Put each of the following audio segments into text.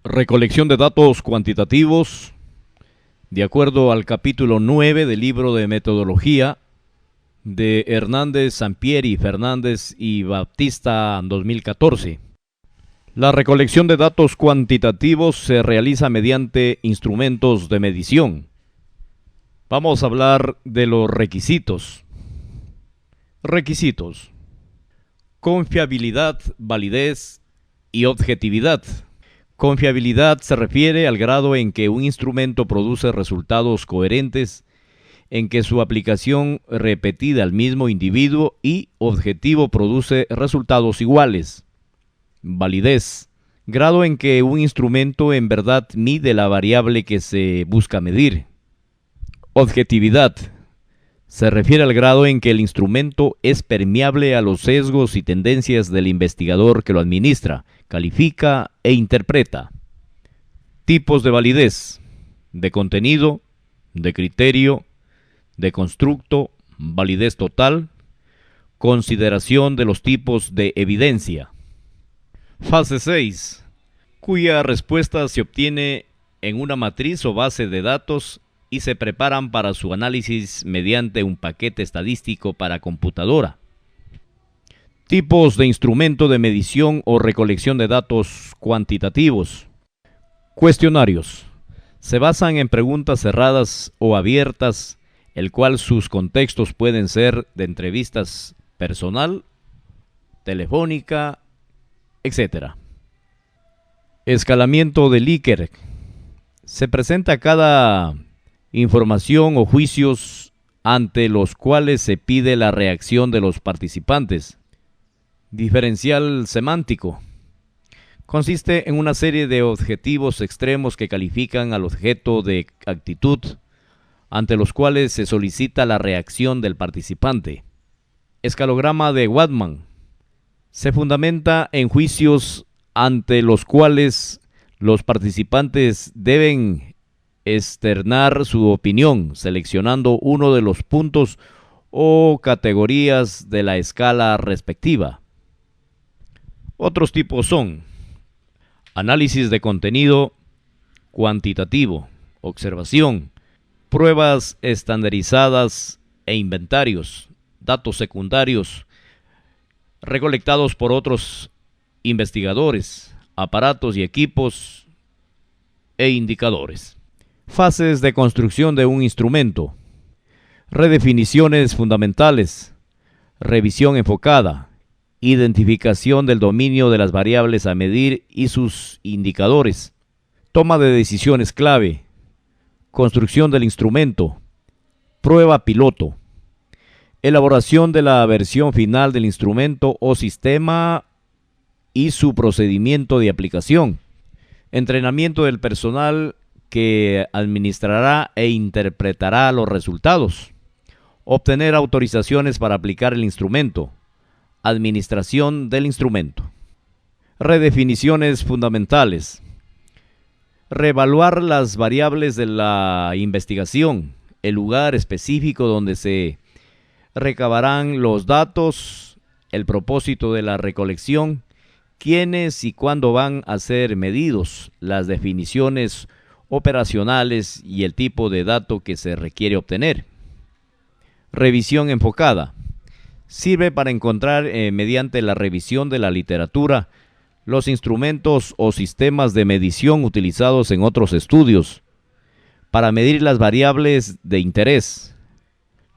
Recolección de datos cuantitativos, de acuerdo al capítulo 9 del libro de metodología de Hernández, Sampieri, Fernández y Baptista 2014. La recolección de datos cuantitativos se realiza mediante instrumentos de medición. Vamos a hablar de los requisitos. Requisitos: confiabilidad, validez y objetividad. Confiabilidad se refiere al grado en que un instrumento produce resultados coherentes, en que su aplicación repetida al mismo individuo y objetivo produce resultados iguales. Validez: grado en que un instrumento en verdad mide la variable que se busca medir. Objetividad: se refiere al grado en que el instrumento es permeable a los sesgos y tendencias del investigador que lo administra, califica e interpreta. Tipos de validez: de contenido, de criterio, de constructo, validez total, consideración de los tipos de evidencia. Fase 6, cuya respuesta se obtiene en una matriz o base de datos y se preparan para su análisis mediante un paquete estadístico para computadora. Tipos de instrumento de medición o recolección de datos cuantitativos. Cuestionarios: se basan en preguntas cerradas o abiertas, el cual sus contextos pueden ser de entrevistas personal, telefónica, etc. Escalamiento de Likert: se presenta cada información o juicios ante los cuales se pide la reacción de los participantes. Diferencial semántico: consiste en una serie de objetivos extremos que califican al objeto de actitud, ante los cuales se solicita la reacción del participante. Escalograma de Waldman: se fundamenta en juicios ante los cuales los participantes deben externar su opinión, seleccionando uno de los puntos o categorías de la escala respectiva. Otros tipos son: análisis de contenido cuantitativo, observación, pruebas estandarizadas e inventarios, datos secundarios recolectados por otros investigadores, aparatos y equipos e indicadores. Fases de construcción de un instrumento: redefiniciones fundamentales, revisión enfocada, identificación del dominio de las variables a medir y sus indicadores, toma de decisiones clave, construcción del instrumento, prueba piloto, elaboración de la versión final del instrumento o sistema y su procedimiento de aplicación, entrenamiento del personal que administrará e interpretará los resultados, obtener autorizaciones para aplicar el instrumento, administración del instrumento. Redefiniciones fundamentales: reevaluar las variables de la investigación, el lugar específico donde se recabarán los datos, el propósito de la recolección, quiénes y cuándo van a ser medidos, las definiciones operacionales y el tipo de dato que se requiere obtener. Revisión enfocada: sirve para encontrar mediante la revisión de la literatura los instrumentos o sistemas de medición utilizados en otros estudios para medir las variables de interés,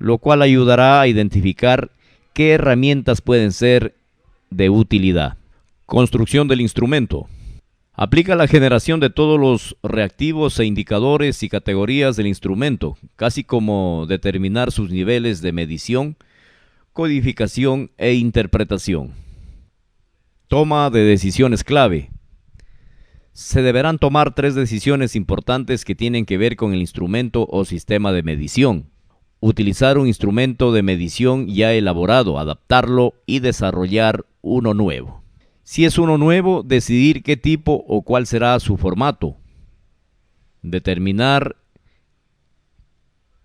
lo cual ayudará a identificar qué herramientas pueden ser de utilidad. Construcción del instrumento: aplica la generación de todos los reactivos e indicadores y categorías del instrumento, casi como determinar sus niveles de medición, codificación e interpretación. Toma de decisiones clave: se deberán tomar 3 decisiones importantes que tienen que ver con el instrumento o sistema de medición. Utilizar un instrumento de medición ya elaborado, adaptarlo y desarrollar uno nuevo. Si es uno nuevo, decidir qué tipo o cuál será su formato. Determinar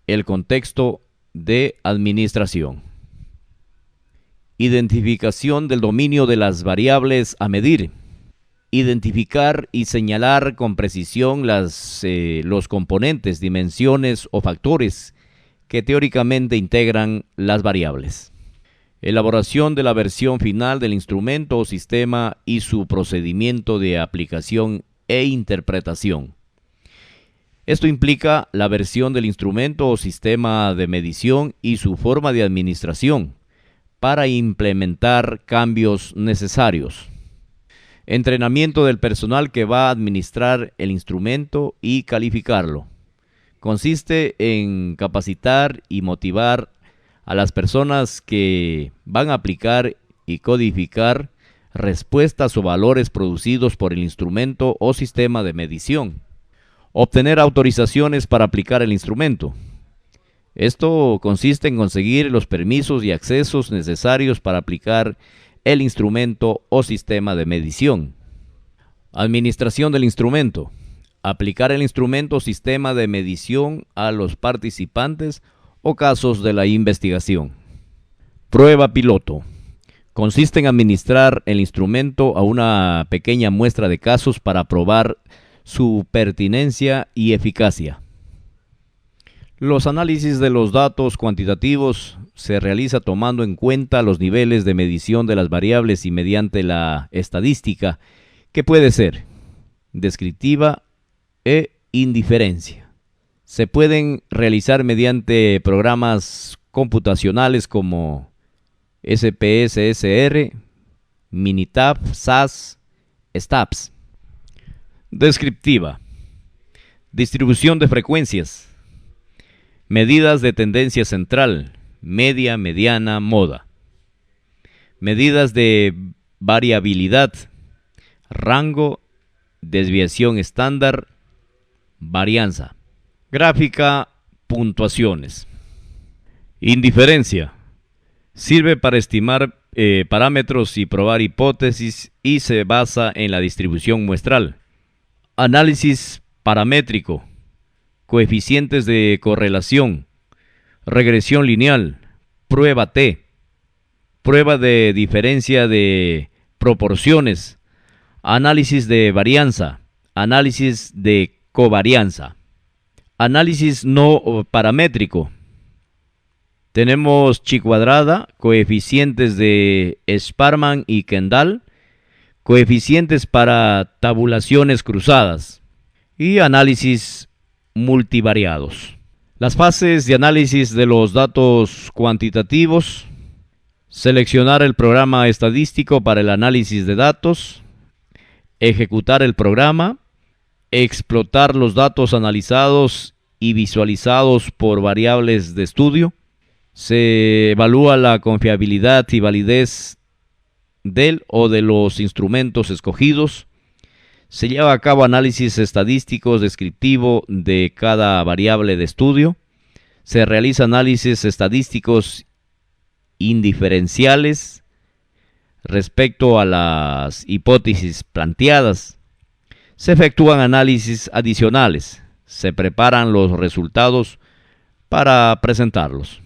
el contexto de administración. Identificación del dominio de las variables a medir. Identificar y señalar con precisión los componentes, dimensiones o factores que teóricamente integran las variables. Elaboración de la versión final del instrumento o sistema y su procedimiento de aplicación e interpretación. Esto implica la versión del instrumento o sistema de medición y su forma de administración para implementar cambios necesarios. Entrenamiento del personal que va a administrar el instrumento y calificarlo. Consiste en capacitar y motivar a las personas que van a aplicar y codificar respuestas o valores producidos por el instrumento o sistema de medición. Obtener autorizaciones para aplicar el instrumento. Esto consiste en conseguir los permisos y accesos necesarios para aplicar el instrumento o sistema de medición. Administración del instrumento. Aplicar el instrumento o sistema de medición a los participantes o casos de la investigación. Prueba piloto. Consiste en administrar el instrumento a una pequeña muestra de casos para probar su pertinencia y eficacia. Los análisis de los datos cuantitativos se realiza tomando en cuenta los niveles de medición de las variables y mediante la estadística, que puede ser descriptiva e indiferencia. Se pueden realizar mediante programas computacionales como SPSS, Minitab, SAS, STAPS. Descriptiva. Distribución de frecuencias. Medidas de tendencia central, media, mediana, moda. Medidas de variabilidad, rango, desviación estándar, varianza. Gráfica, puntuaciones. Indiferencia. Sirve para estimar parámetros y probar hipótesis y se basa en la distribución muestral. Análisis paramétrico. Coeficientes de correlación, regresión lineal, prueba T, prueba de diferencia de proporciones, análisis de varianza, análisis de covarianza. Análisis no paramétrico. Tenemos chi cuadrada, coeficientes de Sparman y Kendall, coeficientes para tabulaciones cruzadas y análisis multivariados. Las fases de análisis de los datos cuantitativos: seleccionar el programa estadístico para el análisis de datos, ejecutar el programa, explotar los datos analizados y visualizados por variables de estudio, se evalúa la confiabilidad y validez del o de los instrumentos escogidos, se lleva a cabo análisis estadístico descriptivo de cada variable de estudio, se realiza análisis estadísticos indiferenciales respecto a las hipótesis planteadas, se efectúan análisis adicionales, se preparan los resultados para presentarlos.